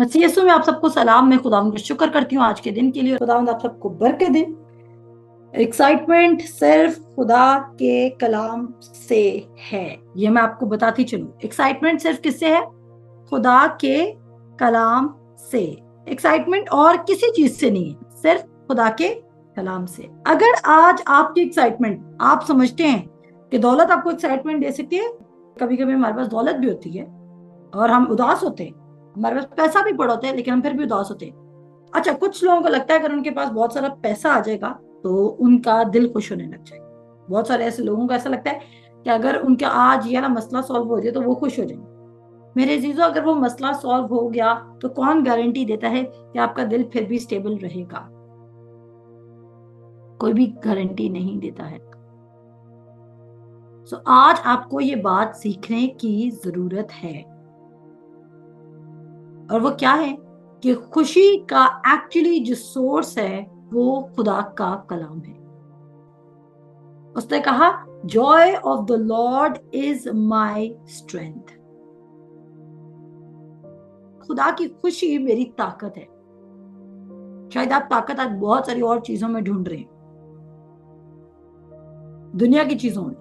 मसीह यीशु में आप सबको सलाम। मैं खुदावंद का शुक्र करती हूँ आज के दिन के लिए। खुदावंद आप सबको बरकत दे। एक्साइटमेंट सिर्फ खुदा के कलाम से है, ये मैं आपको बताती चलूं। एक्साइटमेंट सिर्फ किससे है? खुदा के कलाम से। एक्साइटमेंट और किसी चीज से नहीं है, सिर्फ खुदा के कलाम से। अगर आज आपकी एक्साइटमेंट, आप समझते हैं कि दौलत आपको एक्साइटमेंट दे सकती है, कभी कभी हमारे पास दौलत भी होती है और हम उदास होते हैं। हमारे पास पैसा भी पड़ा होता है लेकिन हम फिर भी उदास होते हैं। अच्छा, कुछ लोगों को लगता है अगर उनके पास बहुत सारा पैसा आ जाएगा तो उनका दिल खुश होने लग जाएगा। बहुत सारे ऐसे लोगों को ऐसा लगता है कि अगर उनका आज ये वाला मसला सॉल्व हो जाए तो वो खुश हो जाएंगे। मेरे अजीजों, अगर वो मसला सॉल्व हो गया तो कौन गारंटी देता है कि आपका दिल फिर भी स्टेबल रहेगा? कोई भी गारंटी नहीं देता है। सो आज आपको ये बात सीखने की जरूरत है, और वो क्या है कि खुशी का एक्चुअली जो सोर्स है वो खुदा का कलाम है। उसने कहा, Joy of the Lord is my strength. खुदा की खुशी मेरी ताकत है। शायद आप ताकत आज बहुत सारी और चीजों में ढूंढ रहे हैं, दुनिया की चीजों में,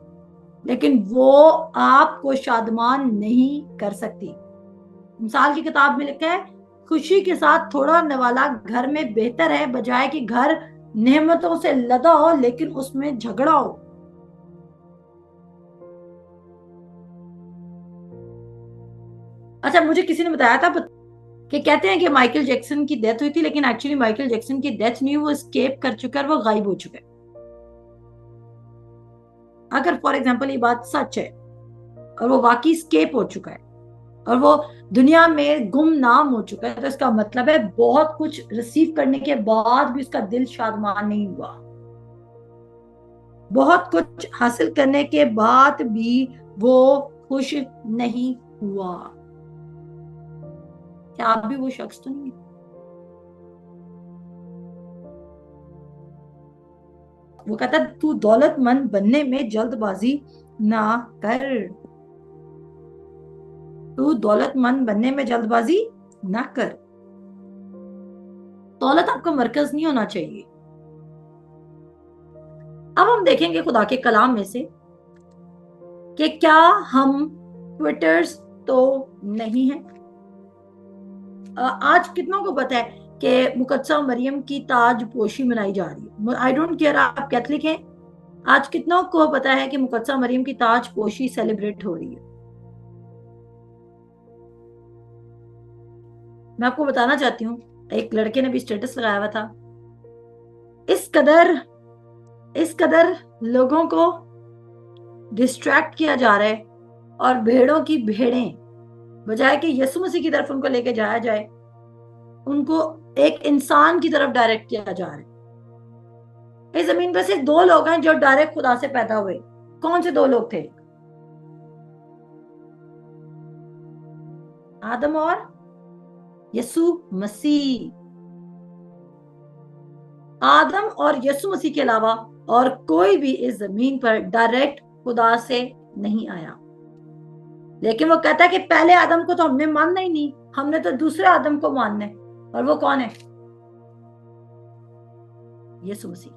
लेकिन वो आपको शादमान नहीं कर सकती। मिसाल की किताब में लिखा है, खुशी के साथ थोड़ा निवाला घर में बेहतर है बजाय कि घर नेमतों से लदा हो लेकिन उसमें झगड़ा हो। अच्छा, मुझे किसी ने बताया था कि कहते हैं कि माइकल जैक्सन की डेथ हुई थी, लेकिन एक्चुअली माइकल जैक्सन की डेथ नहीं, वो स्केप कर चुका है, वो गायब हो चुका है। अगर फॉर एग्जाम्पल ये बात सच है और वो वाकई स्केप हो चुका है और वो दुनिया में गुमनाम हो चुका है, तो इसका मतलब है बहुत कुछ रिसीव करने के बाद भी उसका दिल शादमान नहीं हुआ। बहुत कुछ हासिल करने के बाद भी वो खुश नहीं हुआ। क्या आप भी वो शख्स तो नहीं है? वो कहता है, तू दौलतमंद बनने में जल्दबाजी ना कर। तू दौलतमंद बनने में जल्दबाजी ना कर। दौलत आपका मरकज नहीं होना चाहिए। अब हम देखेंगे खुदा के कलाम में से कि क्या हम ट्विटर्स तो नहीं है। आज कितनों को पता है कि मुकद्दसा मरियम की ताज पोशी मनाई जा रही है? आई डोंट केयर आप कैथलिक हैं, आज कितनों को पता है कि मुकद्दसा मरियम की ताज पोशी सेलिब्रेट हो रही है? मैं आपको बताना चाहती हूँ, एक लड़के ने भी स्टेटस लगाया हुआ था, इस कदर लोगों को डिस्ट्रैक्ट किया जा रहा है और भेड़ों की भेड़ें बजाय कि यीशु मसीह की तरफ उनको लेके जाया जाए, उनको एक इंसान की तरफ डायरेक्ट किया जा रहा है। इस जमीन पर सिर्फ दो लोग हैं जो डायरेक्ट खुदा से पैदा हुए। कौन से दो लोग थे? आदम और यीशु मसीह। आदम और यीशु मसीह के अलावा और कोई भी इस जमीन पर डायरेक्ट खुदा से नहीं आया। लेकिन वो कहता है कि पहले आदम को तो हमने मानना ही नहीं, हमने तो दूसरे आदम को मानना है। और वो कौन है? यीशु मसीह।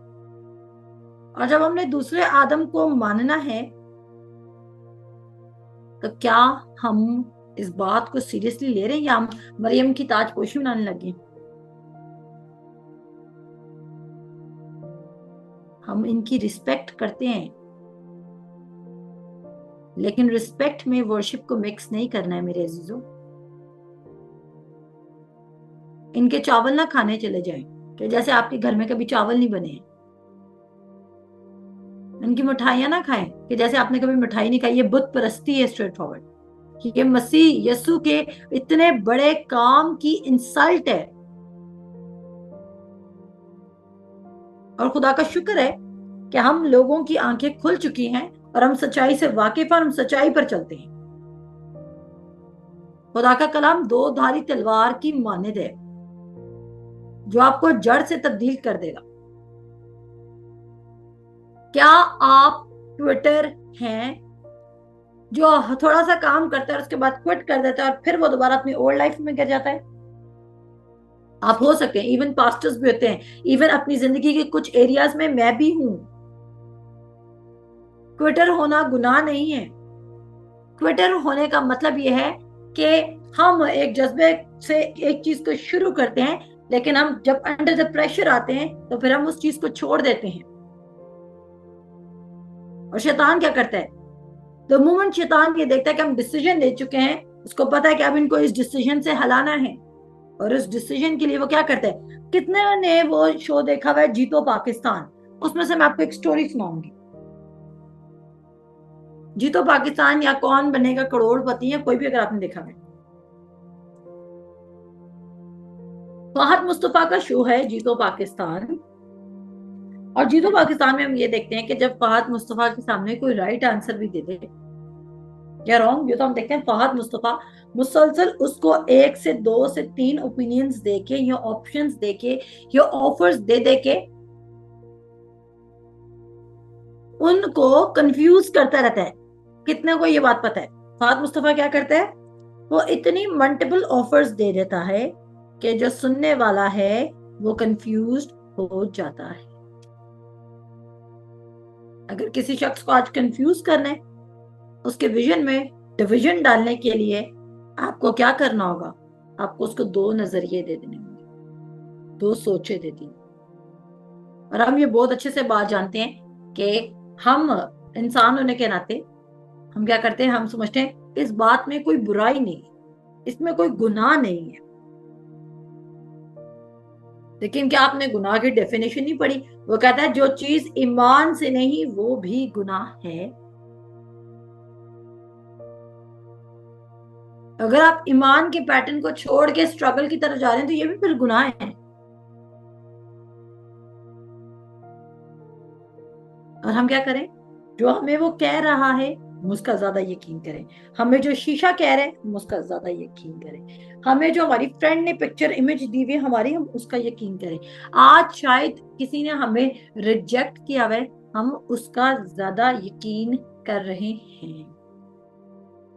और जब हमने दूसरे आदम को मानना है तो क्या हम इस बात को सीरियसली ले रहे हैं या हम मरियम की ताजपोशी बनाने लगे? हम इनकी रिस्पेक्ट करते हैं, लेकिन रिस्पेक्ट में वर्शिप को मिक्स नहीं करना है मेरे अजीजों। इनके चावल ना खाने चले जाएं कि जैसे आपके घर में कभी चावल नहीं बने हैं। इनकी मिठाइयां ना खाएं कि जैसे आपने कभी मिठाई नहीं खाई। ये बुत परस्ती है, स्ट्रेट फॉरवर्ड। ये मसीह यीशु के इतने बड़े काम की इंसल्ट है। और खुदा का शुक्र है कि हम लोगों की आंखें खुल चुकी हैं और हम सच्चाई से वाकिफ हैं, हम सच्चाई पर चलते हैं। खुदा का कलाम दो धारी तलवार की मानद है जो आपको जड़ से तब्दील कर देगा। क्या आप ट्विटर हैं जो थोड़ा सा काम करता है और उसके बाद क्विट कर देता है और फिर वो दोबारा अपनी ओल्ड लाइफ में गिर जाता है? आप हो सकते हैं, इवन पास्टर्स भी होते हैं, इवन अपनी जिंदगी के कुछ एरियाज में मैं भी हूं। क्विटर होना गुनाह नहीं है। क्विटर होने का मतलब यह है कि हम एक जज्बे से एक चीज को शुरू करते हैं, लेकिन हम जब अंडर द प्रेशर आते हैं तो फिर हम उस चीज को छोड़ देते हैं। और शैतान क्या करता है, द मोमेंट शैतान ये देखता है कि हम डिसीजन ले चुके हैं, उसको पता है कि अब इनको इस डिसीजन से हलाना है, और उस डिसीजन के लिए वो क्या करता है। कितने ने वो शो देखा हुआ है जीतो पाकिस्तान, उसमें से मैं आपको एक स्टोरी सुनाऊंगी। जीतो पाकिस्तान या कौन बनेगा करोड़पति, या कोई भी अगर आपने देखा है, फहद मुस्तफा का शो है जीतो पाकिस्तान। और जीतो पाकिस्तान में हम ये देखते हैं कि जब फहद मुस्तफा के सामने कोई राइट आंसर भी दे दे या रॉन्ग, ये तो हम देखते हैं फहद मुस्तफा मुसलसल उसको 1 से 2 से 3 ओपिनियंस देके या ऑप्शंस देके या ऑफर्स दे दे के उनको कंफ्यूज करता रहता है। कितने को ये बात पता है, फहद मुस्तफा क्या करता है, वो इतनी मल्टीपल ऑफर्स दे देता है कि जो सुनने वाला है वो कंफ्यूज हो जाता है। अगर किसी शख्स को आज कंफ्यूज करना है, उसके विजन में डिवीजन डालने के लिए आपको क्या करना होगा, आपको उसको 2 नजरिए दे देने होंगे, 2 सोचे दे दी। और हम ये बहुत अच्छे से बात जानते हैं कि हम इंसान होने के नाते हम क्या करते हैं, हम समझते हैं इस बात में कोई बुराई नहीं, इसमें कोई गुनाह नहीं है। लेकिन क्या आपने गुनाह की डेफिनेशन नहीं पढ़ी, वो कहता है जो चीज ईमान से नहीं वो भी गुनाह है। अगर आप ईमान के पैटर्न को छोड़ के स्ट्रगल की तरफ जा रहे हैं तो ये भी फिर गुनाह है। और हम क्या करें, जो हमें वो कह रहा है हम उसका ज्यादा यकीन करें, हमें जो शीशा कह रहे हैं हम उसका ज्यादा यकीन करें, हमें जो हमारी फ्रेंड ने पिक्चर इमेज दी हुई हमारी हम उसका यकीन करें। आज शायद किसी ने हमें रिजेक्ट किया है, हम उसका ज्यादा यकीन कर रहे हैं।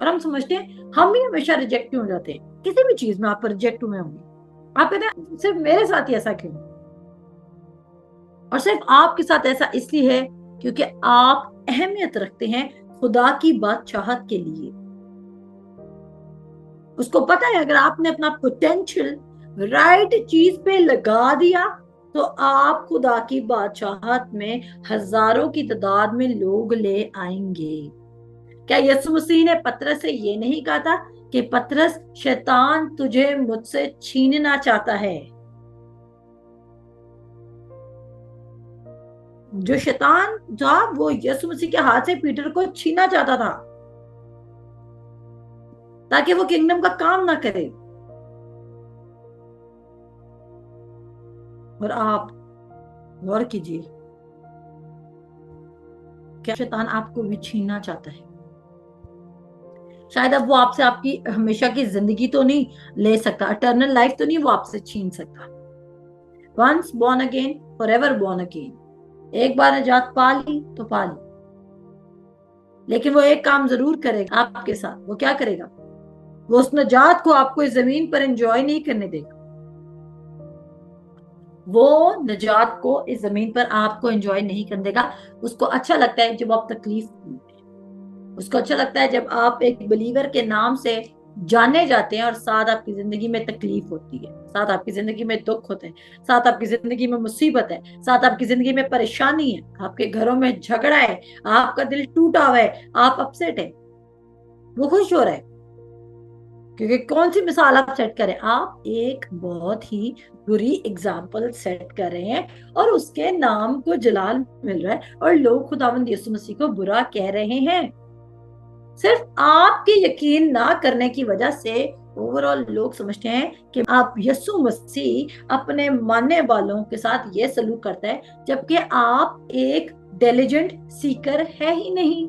और हम समझते हैं हम भी हमेशा रिजेक्ट क्यों हो जाते हैं, किसी भी चीज में आप रिजेक्ट हुए होंगे, आप कहते हैं सिर्फ मेरे साथ ही ऐसा क्यों, और सिर्फ आपके साथ ऐसा इसलिए है क्योंकि आप अहमियत रखते हैं खुदा की बादशाहत के लिए। उसको पता है अगर आपने अपना पोटेंशियल राइट चीज पे लगा दिया तो आप खुदा की बादशाहत में हजारों की तादाद में लोग ले आएंगे। क्या यीशु मसीह ने पतरस से ये नहीं कहा था कि पतरस शैतान तुझे मुझसे छीनना चाहता है। जो शैतान था वो यीशु मसीह के हाथ से पीटर को छीनना चाहता था ताकि वो किंगडम का काम ना करे। और आप गौर कीजिए, क्या शैतान आपको भी छीनना चाहता है? शायद अब वो आपसे आपकी हमेशा की जिंदगी तो नहीं ले सकता, इटर्नल लाइफ तो नहीं वो आपसे छीन सकता। Once born again forever born again, एक बार निजात पा ली तो पा ली। लेकिन वो एक काम जरूर करेगा आपके साथ, वो क्या करेगा, वो उस निजात को आपको इस जमीन पर एंजॉय नहीं करने देगा। वो निजात को इस जमीन पर आपको एंजॉय नहीं करने देगा। उसको अच्छा लगता है जब आप तकलीफ, उसको अच्छा लगता है जब आप एक बिलीवर के नाम से जाने जाते हैं और साथ आपकी जिंदगी में तकलीफ होती है, साथ आपकी जिंदगी में दुख होते हैं, साथ आपकी जिंदगी में मुसीबत है, साथ आपकी जिंदगी में परेशानी है, आपके घरों में झगड़ा है, आपका दिल टूटा हुआ है, आप अपसेट है, वो खुश हो रहा है। क्योंकि कौन सी मिसाल आप सेट करें, आप एक बहुत ही बुरी एग्जाम्पल सेट कर रहे हैं और उसके नाम को जलाल मिल रहा है और लोग खुदावंद यीशु मसीह को बुरा कह रहे हैं। सिर्फ आपके यकीन ना करने की वजह से ओवरऑल लोग समझते हैं कि आप यीशु मसीह अपने मानने वालों के साथ ये सलूक करता है, जबकि आप एक डिलिजेंट सीकर है ही नहीं।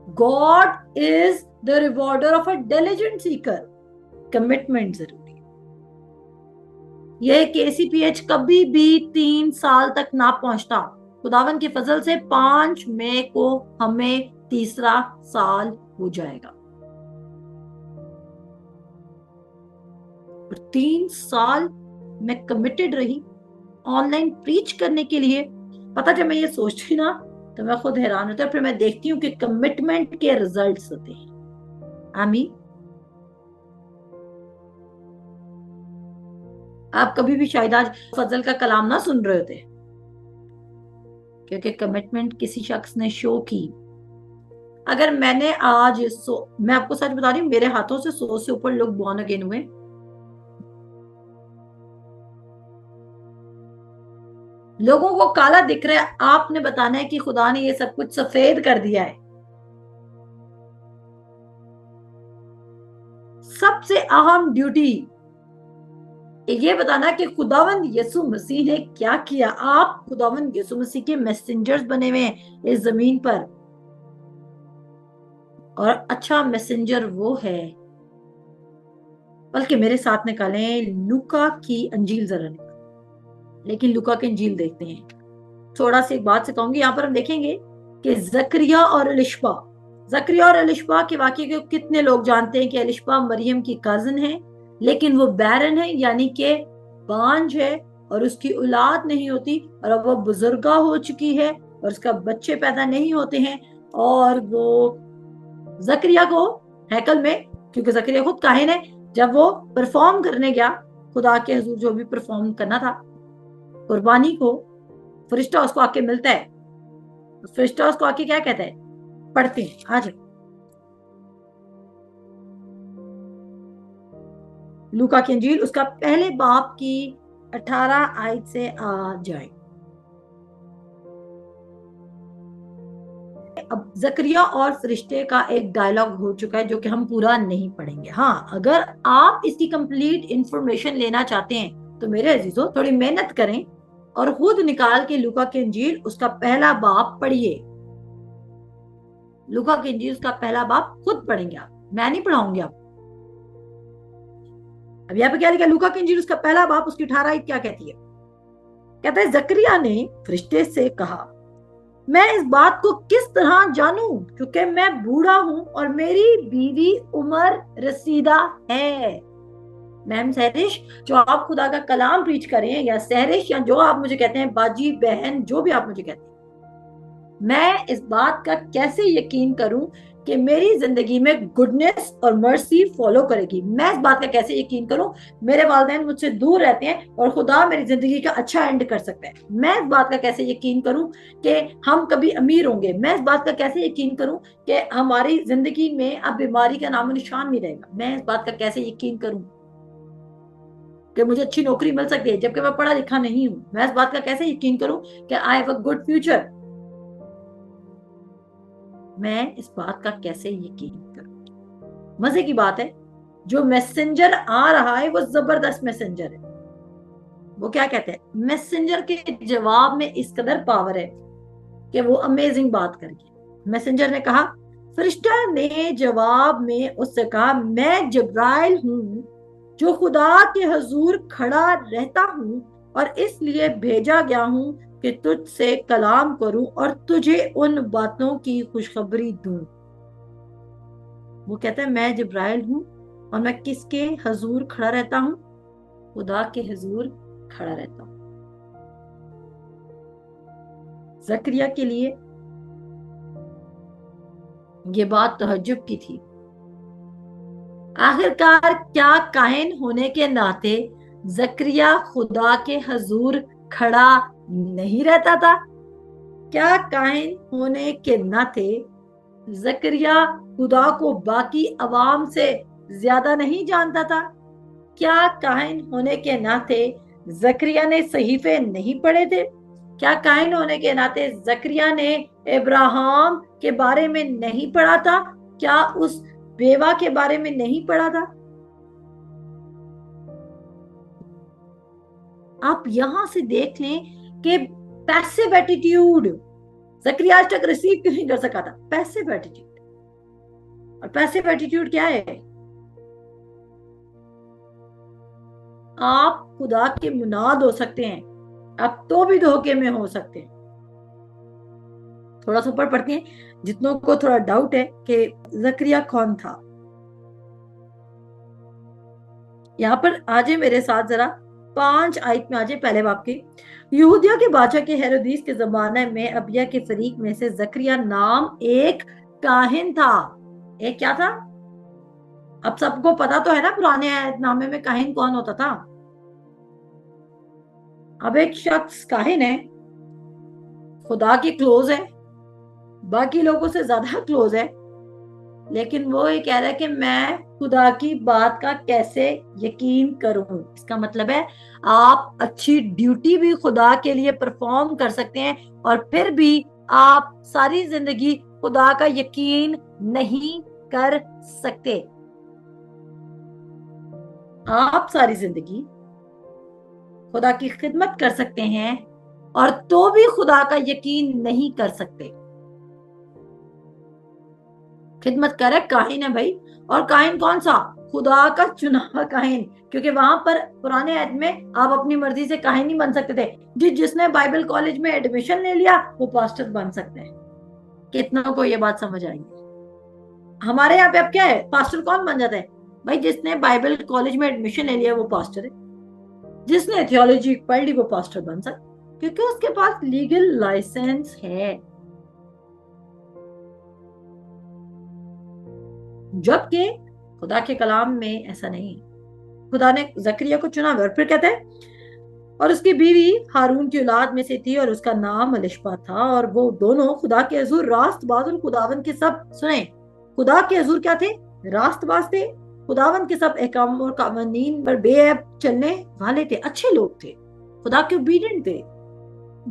God is the rewarder of a diligent seeker. Commitment जरूरी है। यह KCPH कभी भी 3 साल तक ना पहुंचता, खुदावन के फजल से 5 मई को हमें तीसरा साल हो जाएगा। 3 साल मैं कमिटेड रही ऑनलाइन प्रीच करने के लिए। पता जब मैं ये सोचती ना तो मैं खुद हैरान होती हूँ। फिर मैं देखती हूँ कि कमिटमेंट के रिजल्ट्स होते हैं। आमी, आप कभी भी शायद आज फजल का कलाम ना सुन रहे होते, क्योंकि कमिटमेंट किसी शख्स ने शो की। अगर मैंने आज मैं आपको सच बता रही हूँ, मेरे हाथों से 100 से ऊपर लोग बॉर्न अगेन हुए। लोगों को काला दिख रहा है, आपने बताना है कि खुदा ने ये सब कुछ सफेद कर दिया है। सबसे अहम ड्यूटी ये बताना कि खुदावंद यीशु मसीह ने क्या किया। आप खुदावंद यीशु मसीह के मैसेंजर्स बने हुए हैं इस जमीन पर, और अच्छा मैसेंजर वो है। बल्कि मेरे साथ निकालें लूका की अंजील जरा निकालें, लेकिन लूका की अंजील देखते हैं। थोड़ा सी एक बात से कहूंगी, यहाँ पर हम देखेंगे कि जकरिया और अलिशबा, जकरिया और अलिशबा के वाकये को कितने लोग जानते हैं कि अलिशबा मरियम की कजन है, लेकिन वो बैरन है, यानी कि बांझ है और उसकी औलाद नहीं होती, और अब वो बुजुर्गा हो चुकी है और उसका बच्चे पैदा नहीं होते हैं। और वो जकरिया को हैकल में, क्योंकि जकरिया खुद काहिन है, जब वो परफॉर्म करने गया खुदा के हुजूर जो भी परफॉर्म करना था कुर्बानी को, फरिश्ता उसको आके मिलता है। फरिश्ता उसको आके क्या कहता है, पढ़ते हैं आज लूका की अंजील उसका पहले बाप की 18 आयत से आ जाए। अब जकरिया और फरिश्ते का एक डायलॉग हो चुका है जो कि हम पूरा नहीं पढ़ेंगे। हाँ, अगर आप इसकी कंप्लीट इंफॉर्मेशन लेना चाहते हैं तो मेरे अजीजों थोड़ी मेहनत करें और खुद निकाल के लूका की अंजील उसका पहला बाप पढ़िए। लूका की अंजील उसका पहला बाप खुद पढ़ेंगे आप, मैं नहीं पढ़ाऊंगी आप। अब यहाँ पे क्या लिखा, लूका की अंजील उसका पहला बाप उसकी 18 आयत क्या कहती है। कहता है जकरिया ने फरिश्ते से कहा, मैं इस बात को किस तरह जानूं, क्योंकि मैं बूढ़ा हूं और मेरी बीवी उम्र रसीदा है। मैम सहरिश, जो आप खुदा का कलाम प्रीच करें, या सहरिश, या जो आप मुझे कहते हैं, बाजी बहन, जो भी आप मुझे कहते हैं, मैं इस बात का कैसे यकीन करूं कि मेरी जिंदगी में गुडनेस और मर्सी फॉलो करेगी। मैं इस बात का कैसे यकीन करूं, मेरे वालिदैन मुझसे दूर रहते हैं और खुदा मेरी जिंदगी का अच्छा एंड कर सकता है। मैं इस बात का कैसे यकीन करूं कि हम कभी अमीर होंगे। मैं इस बात का कैसे यकीन करूं कि हमारी जिंदगी में अब बीमारी का नामो निशान नहीं रहेगा। मैं इस बात का कैसे यकीन करूं कि मुझे अच्छी नौकरी मिल सकती है जबकि मैं पढ़ा लिखा नहीं हूं। मैं इस बात का कैसे यकीन करूं कि I have a good future. मैं इस बात का कैसे यकीन करूं। मजे की बात है, जो मैसेंजर आ रहा है वो जबरदस्त मैसेंजर है। वो क्या कहते हैं, मैसेंजर के जवाब में इस कदर पावर है कि वो अमेजिंग बात करके। मैसेंजर ने कहा, फरिश्ता ने जवाब में उससे कहा, मैं जब्राइल हूं जो खुदा के हजूर खड़ा रहता हूं और इसलिए भेजा गया हूं कि तुझसे कलाम करूं और तुझे उन बातों की खुशखबरी दूं। वो कहता है मैं जिब्राइल हूं और मैं किसके हजूर खड़ा रहता हूं, खुदा के हजूर खड़ा रहता हूं। जकरिया के लिए ये बात तहज्जुब की थी। आखिरकार क्या काहिन होने के नाते जकरिया खुदा के हजूर खड़ा नहीं रहता था। क्या काहिन होने के नाते जकरिया खुदा को बाकी अवाम से ज्यादा नहीं जानता था। क्या काहिन होने के नाते जकरिया ने सहीफे नहीं पढ़े थे। क्या काहिन होने के नाते जकरिया ने इब्राहिम के बारे में नहीं पढ़ा था। क्या उस बेवा के बारे में नहीं पढ़ा था। आप यहां से देख लें कि पैसिव एटीट्यूड जकरिया आज तक रिसीव क्यों नहीं कर सका था। पैसिव एटीट्यूड, और पैसिव एटीट्यूड क्या है, आप खुदा के मुनाद हो सकते हैं, आप तो भी धोखे में हो सकते हैं। थोड़ा सा ऊपर पढ़ते हैं, जितनों को थोड़ा डाउट है कि जकरिया कौन था। यहाँ पर आजे मेरे साथ जरा 5 आयत में आजे पहले बाप की। यहूदिया के बादशाह के हेरोदीस के जमाने में अबिया के फरीक में से जकरिया नाम एक काहिन था। एक क्या था? अब सबको पता तो है ना पुराने नामे में काहिन कौन होता था। अब एक शख्स काहिन है, खुदा के क्लोज है, बाकी लोगों से ज्यादा क्लोज है, लेकिन वो ये कह रहा है कि मैं खुदा की बात का कैसे यकीन करूं। इसका मतलब है आप अच्छी ड्यूटी भी खुदा के लिए परफॉर्म कर सकते हैं और फिर भी आप सारी जिंदगी खुदा का यकीन नहीं कर सकते। आप सारी जिंदगी खुदा की खिदमत कर सकते हैं और तो भी खुदा का यकीन नहीं कर सकते। खिदमत करे काहिन है भाई, और काहिन कौन सा? खुदा का चुना हुआ काहिन, क्योंकि वहां पर पुराने ऐड में आप अपनी मर्जी से काहिन नहीं बन सकते थे। जिसने बाइबल कॉलेज में एडमिशन ले लिया वो पास्टर बन सकते हैं। कितना को ये बात समझ आई? हमारे यहाँ पे अब क्या है, पास्टर कौन बन जाता है भाई? जिसने बाइबल कॉलेज में एडमिशन ले लिया वो पास्टर है, जिसने थियोलॉजी पढ़ ली वो पास्टर बन सकता, क्योंकि उसके पास लीगल लाइसेंस है। जबकि खुदा के कलाम में ऐसा नहीं है। खुदा ने जकरिया को चुना और फिर कहते हैं और उसकी बीवी हारून की औलाद में से थी और उसका नाम अलिशबा था, और वो दोनों खुदा के हजूर रास्तबाज और खुदावन के सब सुने। खुदा के हजूर क्या थे? रास्तबाज थे। खुदावन के सब अहकाम और कानून पर बेऐब चलने वाले थे, अच्छे लोग थे, खुदा के ओबीडिएंट थे,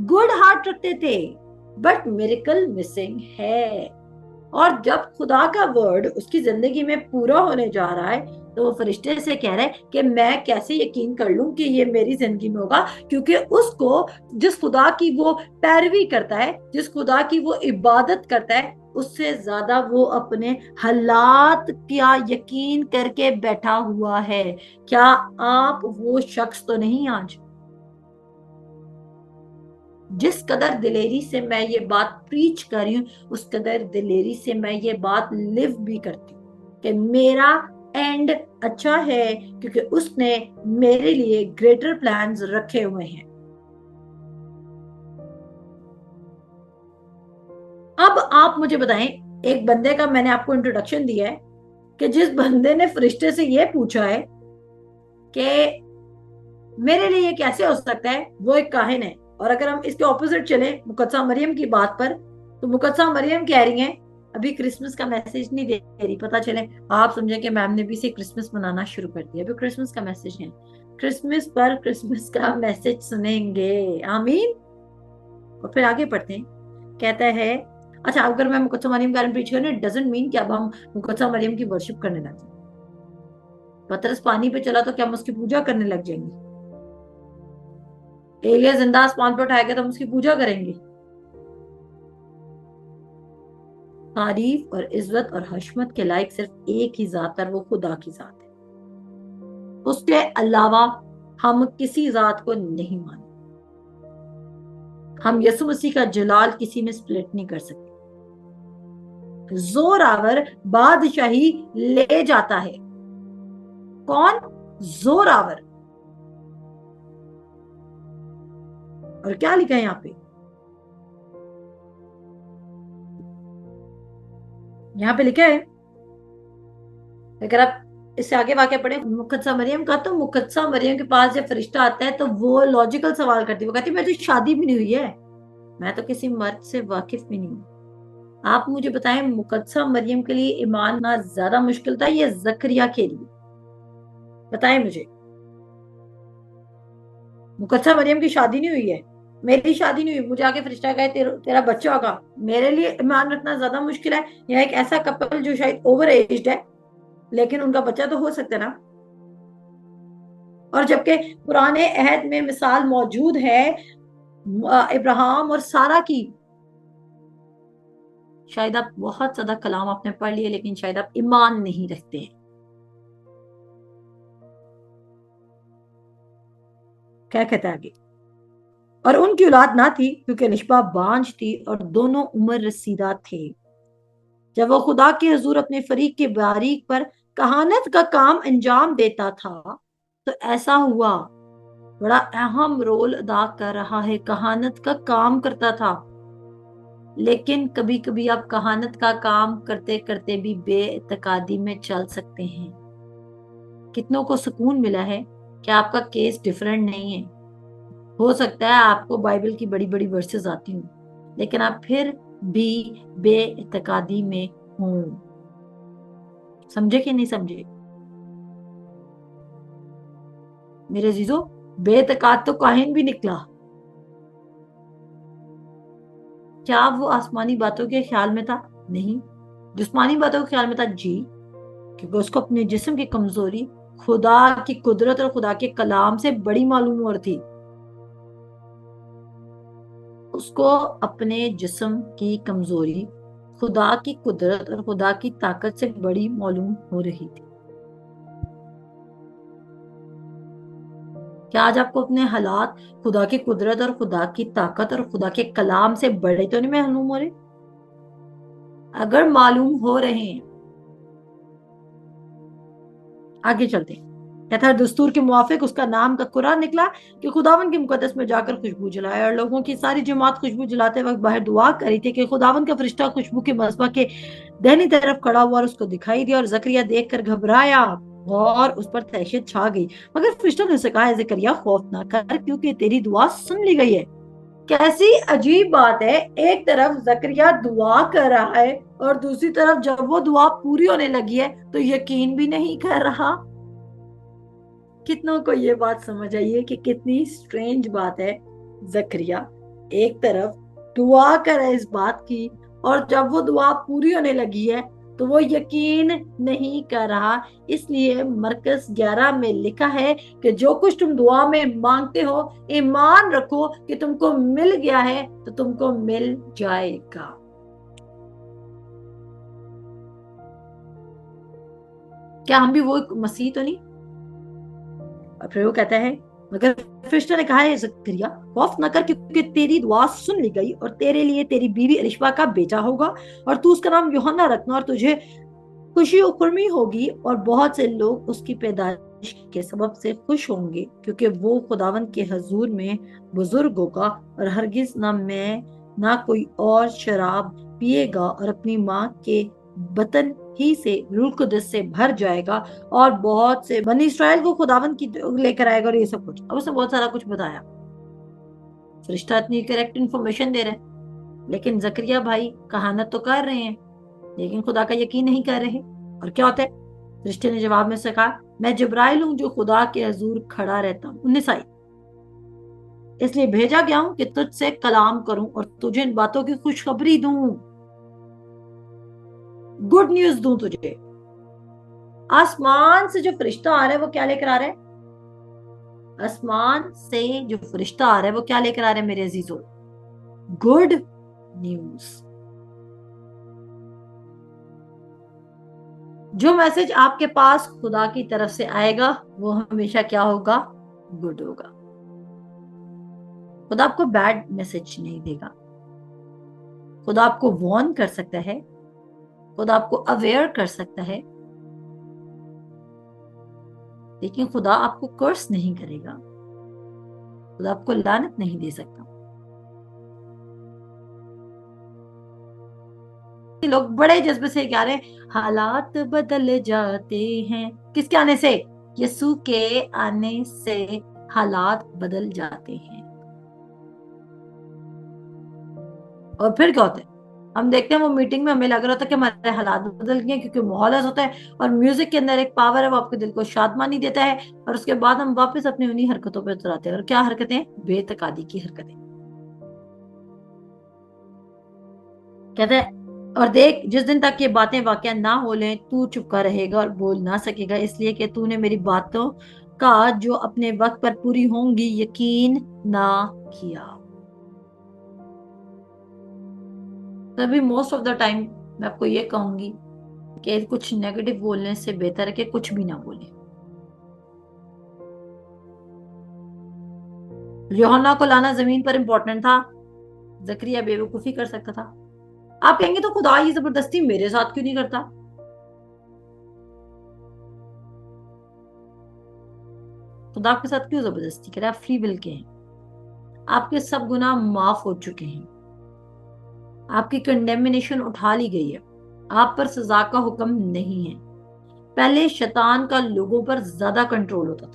गुड हार्ट रखते थे। बट मिरेकल मिसिंग है। और जब खुदा का वर्ड उसकी जिंदगी में पूरा होने जा रहा है तो वो फरिश्ते से कह रहा है कि मैं कैसे यकीन कर लूं कि ये मेरी जिंदगी में होगा, क्योंकि उसको, जिस खुदा की वो पैरवी करता है, जिस खुदा की वो इबादत करता है, उससे ज्यादा वो अपने हालात क्या यकीन करके बैठा हुआ है। क्या आप वो शख्स तो नहीं? आज जिस कदर दिलेरी से मैं ये बात प्रीच कर रही हूँ, उस कदर दिलेरी से मैं ये बात लिव भी करती हूँ कि मेरा एंड अच्छा है, क्योंकि उसने मेरे लिए ग्रेटर प्लान्स रखे हुए हैं। अब आप मुझे बताएं, एक बंदे का मैंने आपको इंट्रोडक्शन दिया है कि जिस बंदे ने फरिश्ते से ये पूछा है कि मेरे लिए ये कैसे हो सकता है, वो एक काहिन है। और अगर हम इसके ऑपोजिट चले मुकद्दसा मरियम की बात पर, तो मुकद्दसा मरियम कह रही हैं अभी क्रिसमस का मैसेज नहीं दे रही, पता चले आप समझे कि मैम ने भी से क्रिसमस मनाना शुरू कर दिया। अभी क्रिसमस का मैसेज है, क्रिसमस पर क्रिसमस का मैसेज सुनेंगे, आमीन। और फिर आगे पढ़ते हैं, कहता है अच्छा, अगर मैं मुकद्दसा मरियम का प्रीच करूं, इट डजंट मीन कि अब हम मुकद्दसा मरियम की वर्शिप करने लग जाए। पतरस पानी पे चला तो क्या हम उसकी पूजा करने लग जाएंगे? एलिया जिंदा आसमान पर उठाया गया तो हम उसकी पूजा करेंगे? तारीफ और इज्जत और हशमत के लायक सिर्फ एक ही जात है, वो खुदा की जात है। उसके अलावा हम किसी जात को नहीं मानते। हम यसु मसीह का जलाल किसी में स्प्लिट नहीं कर सकते। जोरावर बादशाही ले जाता है। कौन? जोरावर। और क्या लिखा है यहाँ पे? यहाँ पे लिखा है, अगर आप इससे आगे वाक्य पढ़े मुकद्दसा मरियम का, तो मुकद्दसा मरियम के पास जब फरिश्ता आता है तो वो लॉजिकल सवाल करती है। वो कहती है मेरी तो शादी भी नहीं हुई है, मैं तो किसी मर्द से वाकिफ भी नहीं हूँ। आप मुझे बताएं, मुकद्दसा मरियम के लिए ईमान ना ज्यादा मुश्किल था या जकरिया के लिए? बताएं मुझे। मुकद्दसा मरियम की शादी नहीं हुई है, मेरी शादी नहीं हुई, मुझे आगे फरिश्ता कहे तेरा बच्चा होगा, मेरे लिए ईमान रखना ज्यादा मुश्किल है या एक ऐसा कपल जो शायद ओवर एज्ड है लेकिन उनका बच्चा तो हो सकता है ना? और जबकि पुराने अहद में मिसाल मौजूद है इब्राहिम और सारा की। शायद आप बहुत ज्यादा कलाम आपने पढ़ लिए लेकिन शायद आप ईमान नहीं रखते हैं। क्या कहता है आगे? और उनकी औलाद ना थी क्योंकि निष्पा बांझ थी और दोनों उम्र रसीदा थे। जब वो खुदा के हुजूर अपने फरीक के बारीक पर कहानत का काम अंजाम देता था, तो ऐसा हुआ, बड़ा अहम रोल अदा कर रहा है, कहानत का काम करता था। लेकिन कभी कभी आप कहानत का काम करते करते भी बेइत्तेकादी में चल सकते हैं। कितनों को सुकून मिला है कि आपका केस डिफरेंट नहीं है। हो सकता है आपको बाइबल की बड़ी बड़ी वर्सेस आती हूँ, लेकिन आप फिर भी बेइत्तेकादी में हों। समझे कि नहीं समझे मेरे जीजो? बेइत्तेकाद तो काहिन भी निकला। क्या वो आसमानी बातों के ख्याल में था? नहीं। जिस्मानी बातों के ख्याल में था, जी। क्योंकि उसको अपने जिस्म की कमजोरी खुदा की कुदरत और खुदा के कलाम से बड़ी मालूम हो रही थी। उसको अपने जिस्म की कमजोरी खुदा की कुदरत और खुदा की ताकत से बड़ी मालूम हो रही थी। क्या आज आपको अपने हालात खुदा की कुदरत और खुदा की ताकत और खुदा के कलाम से बड़े तो नहीं मालूम हो रहे? अगर मालूम हो रहे हैं, आगे चलते हैं। कहता है दस्तूर के मुआफिक उसका नाम का कुरान निकला कि खुदावन के मुकद्दस में जाकर खुशबू जलाए, और लोगों की सारी जमात खुशबू जलाते वक्त बाहर दुआ करी थी कि खुदावन का फरिश्ता खुशबू के मस्बा के दाहिनी तरफ खड़ा हुआ और उसको दिखाई दिया, और जकरिया देखकर घबराया और उस पर तहशत छा गई। मगर फरिश्ता ने उसे कहा, जकरिया खौफ ना कर, क्योंकि तेरी दुआ सुन ली गई है। कैसी अजीब बात है, एक तरफ जकरिया दुआ कर रहा है और दूसरी तरफ जब वो दुआ पूरी होने लगी है तो यकीन भी नहीं कर रहा। कितनों को ये बात समझ आई है कि कितनी स्ट्रेंज बात है? जकरिया एक तरफ दुआ कर है इस बात की, और जब वो दुआ पूरी होने लगी है तो वो यकीन नहीं कर रहा। इसलिए मरकज 11 में लिखा है कि जो कुछ तुम दुआ में मांगते हो, ईमान रखो कि तुमको मिल गया है तो तुमको मिल जाएगा। क्या हम भी वो मसीह तो नहीं? और फिर वो कहता है, मगर फरिश्ते ने कहा है, जकरिया खौफ न कर, क्योंकि तेरी दुआ सुन ली गई, और तेरे लिए तेरी बीवी अलिशबा का बेटा होगा, और तू उसका नाम यूहन्ना रखना, और तुझे खुशी और खुर्मी होगी, और बहुत से लोग उसकी पैदाइश के सबब से खुश होंगे, क्योंकि वो खुदावन के हजूर में बुजुर्ग होगा, और हरगिज ना मैं ना कोई और शराब पिएगा, और अपनी माँ के बतन ही से रूह कुदस से भर जाएगा, और बहुत से बनी इस्राएल को खुदावन की लेकर आएगा, और ये सब कुछ। अब उसने बहुत सारा कुछ बताया। फरिश्ता इतनी करेक्ट इन्फॉर्मेशन दे रहे हैं, लेकिन जकरिया भाई कहानत तो कर रहे हैं, लेकिन खुदा का यकीन नहीं कर रहे। और क्या होता है? फरिश्ते ने जवाब में से कहा, मैं जिब्राइल हूं जो खुदा के हजूर खड़ा रहता हूँ। 19 आई, इसलिए भेजा गया हूं कि तुझसे कलाम करूं और तुझे इन बातों की खुशखबरी दूं, गुड न्यूज दूं तुझे। आसमान से जो फरिश्ता आ रहा है वो क्या लेकर आ रहा है? आसमान से जो फरिश्ता आ रहा है वो क्या लेकर आ रहा है मेरे अजीजों? Good news. जो मैसेज आपके पास खुदा की तरफ से आएगा वो हमेशा क्या होगा? गुड होगा। खुदा आपको बैड मैसेज नहीं देगा। खुदा आपको वार्न कर सकता है, खुदा आपको अवेयर कर सकता है, लेकिन खुदा आपको कर्स नहीं करेगा। खुदा आपको लानत नहीं दे सकता। लोग बड़े जज्बे से कह रहे हैं हालात बदल जाते हैं। किसके आने से? यीशु के आने से हालात बदल जाते हैं। और फिर क्या होता है? हम देखते हैं वो मीटिंग में हमें लग रहा था कि हमारे हालात बदल गए, क्योंकि माहौल ऐसा होता है, और म्यूजिक के अंदर एक पावर है, वो आपके दिल को शादमानी देता है, और उसके बाद हम वापस अपनी उन्हीं हरकतों पर उतर आते हैं। और क्या हरकतें? बेतकादी की हरकतें। कहते हैं, और देख जिस दिन तक ये बातें वाकया ना हो लें तू चुपका रहेगा और बोल ना सकेगा, इसलिए कि तूने मेरी बातों का जो अपने वक्त पर पूरी होंगी यकीन ना किया। तभी मोस्ट ऑफ द टाइम मैं आपको ये कहूंगी कि कुछ नेगेटिव बोलने से बेहतर है कि कुछ भी ना बोले। यूहन्ना को लाना जमीन पर इंपॉर्टेंट था, जकरिया बेवकूफी कर सकता था। आप कहेंगे तो खुदा ये जबरदस्ती मेरे साथ क्यों नहीं करता? खुदा आपके साथ क्यों जबरदस्ती करे? आप फ्री विल के हैं, आपके सब गुनाह माफ हो चुके हैं, आपकी कंडेमिनेशन उठा ली गई है, आप पर सजा का हुक्म नहीं है। पहले शैतान का लोगों पर ज्यादा कंट्रोल होता था,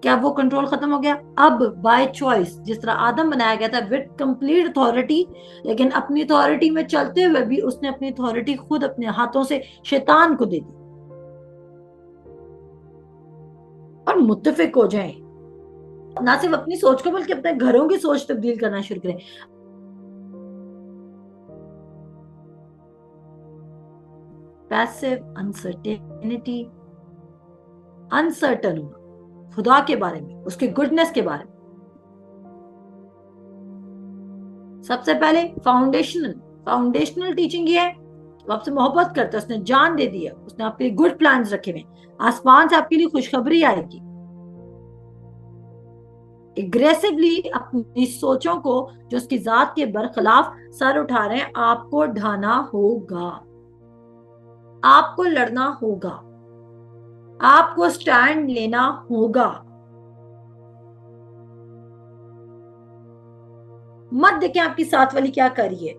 क्या वो कंट्रोल खत्म हो गया? अब बाय चॉइस, जिस तरह आदम बनाया गया था विद कंप्लीट अथॉरिटी, लेकिन अपनी अथॉरिटी में चलते हुए भी उसने अपनी अथॉरिटी खुद अपने हाथों से शैतान को दे दी। और मुत्तफिक हो जाएं, ना सिर्फ अपनी सोच को बल्कि अपने घरों की सोच तब्दील करना शुरू करें। पैसिव अनसर्टेनिटी, अनसर्टन होना खुदा के बारे में, उसके गुडनेस के बारे में। सबसे पहले फाउंडेशनल टीचिंग ये है, वो आपसे मोहब्बत करता है, उसने जान दे दी है, उसने आपके लिए गुड प्लान्स रखे हुए, आसमान से आपके लिए खुशखबरी आएगी। एग्रेसिवली अपनी सोचों को जो उसकी जात के बरखिलाफ सर उठा रहे हैं, आपको ढाना होगा, आपको लड़ना होगा, आपको स्टैंड लेना होगा। मत देखें आपकी साथ वाली क्या कर रही है,